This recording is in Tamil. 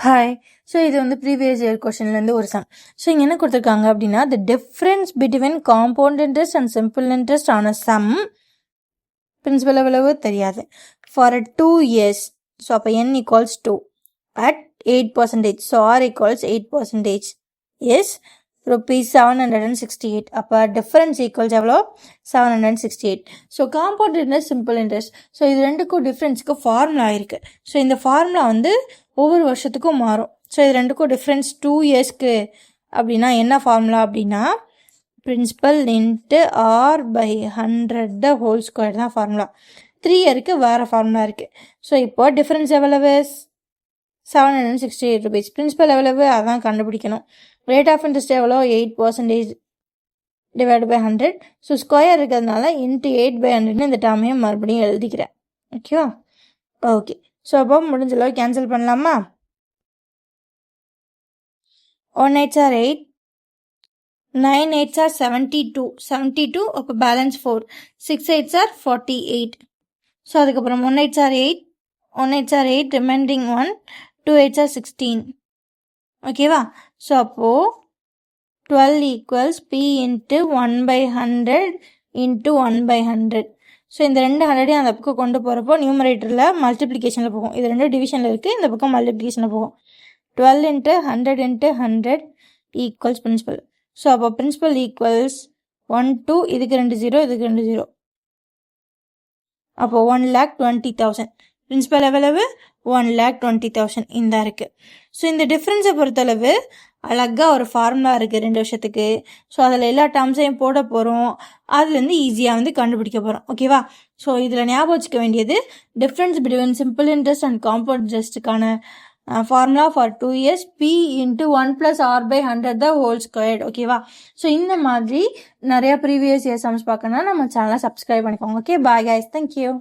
ஹாய். ஸோ இது வந்து ப்ரீவியஸ் இயர் கொஷின்லேருந்து ஒரு சம். ஸோ இங்கே என்ன கொடுத்துருக்காங்க அப்படின்னா, the difference between compound interest and simple interest ஆன சம் பிரின்சிபல் எவ்வளவு தெரியாது ஃபார் 2 years. ஸோ அப்போ n equals 2 at 8%. So r equals 8% is rupees 768. அப்போ டிஃபரன்ஸ் ஈக்குவல்ஸ் எவ்வளோ 768. So compound interest simple interest. So இது ரெண்டுக்கும் டிஃப்ரென்ஸுக்கு ஃபார்முலா இருக்குது. ஸோ இந்த ஃபார்முலா வந்து ஒவ்வொரு வருஷத்துக்கும் மாறும். ஸோ இது ரெண்டுக்கும் டிஃப்ரென்ஸ் 2 yearsக்கு அப்படின்னா என்ன ஃபார்முலா அப்படின்னா principal into R by 100 whole square தான் ஃபார்முலா. 3 yearக்கு வேறு ஃபார்முலா இருக்குது. ஸோ இப்போ டிஃப்ரென்ஸ் எவ்வளவு 768 rupees. பிரின்சிபல் எவ்வளவு அதான் கண்டுபிடிக்கணும். ரேட் ஆஃப் இன்ட்ரெஸ்ட் எவ்வளோ 8% டிவைட் பை 100. ஸோ ஸ்கொயர் இருக்கிறதுனால இன்ட்டு 8/100 இந்த டேர்மையும் மறுபடியும் எழுதிக்கிறேன். ஓகேவா? ஓகே. ஸோ அப்போ முடிஞ்ச அளவு கேன்சல் பண்ணலாமா? 1 8s are 8, 9 8s are 72, அப்போ பேலன்ஸ் 4, 6 8s are 48. ஸோ அதுக்கப்புறம் 1 8s are 8, 1 8s are 8, remaining 1, 2 8s are 16. ஓகேவா? ஸோ அப்போது 12 equals p into 1/100 into 1/100. So இந்த 200 அந்த பக்கம் கொண்டு போகிறப்போ நியூமரேட்டரில் மல்டிப்ளிகேஷனில் போகும். இது 2 டிவிஷனில் இருக்குது, இந்த பக்கம் மல்டிப்ளிகேஷனில் போகும். 12 into 100 into 100 equals principal. So அப்போ பிரின்சிபல் ஈக்குவல்ஸ் 1 2, இதுக்கு 2 0, இதுக்கு 2 0. அப்போது 1,20,000. பிரின்சிபல் எவ்வளவு 1,20,000 இந்த இருக்குது. ஸோ இந்த டிஃப்ரென்ஸை பொறுத்தளவு அழகாக ஒரு ஃபார்முலா இருக்குது 2 வருஷத்துக்கு. ஸோ அதில் எல்லா டேர்ம்ஸையும் போட போகிறோம். அதுலேருந்து ஈஸியாக வந்து கண்டுபிடிக்க போகிறோம். ஓகேவா? ஸோ இதில் ஞாபகம் வச்சுக்க வேண்டியது difference between simple interest and compound இன்ட்ரெஸ்ட்டுக்கான formula for 2 years p into 1 + r/100 the whole squared. ஓகேவா? ஸோ இந்த மாதிரி நிறையா ப்ரீவியஸ் இயர் சம்ஸ் பார்க்கணுன்னா நம்ம சேனலை சப்ஸ்கிரைப் பண்ணிக்கோங்க. Okay, bye guys, thank you.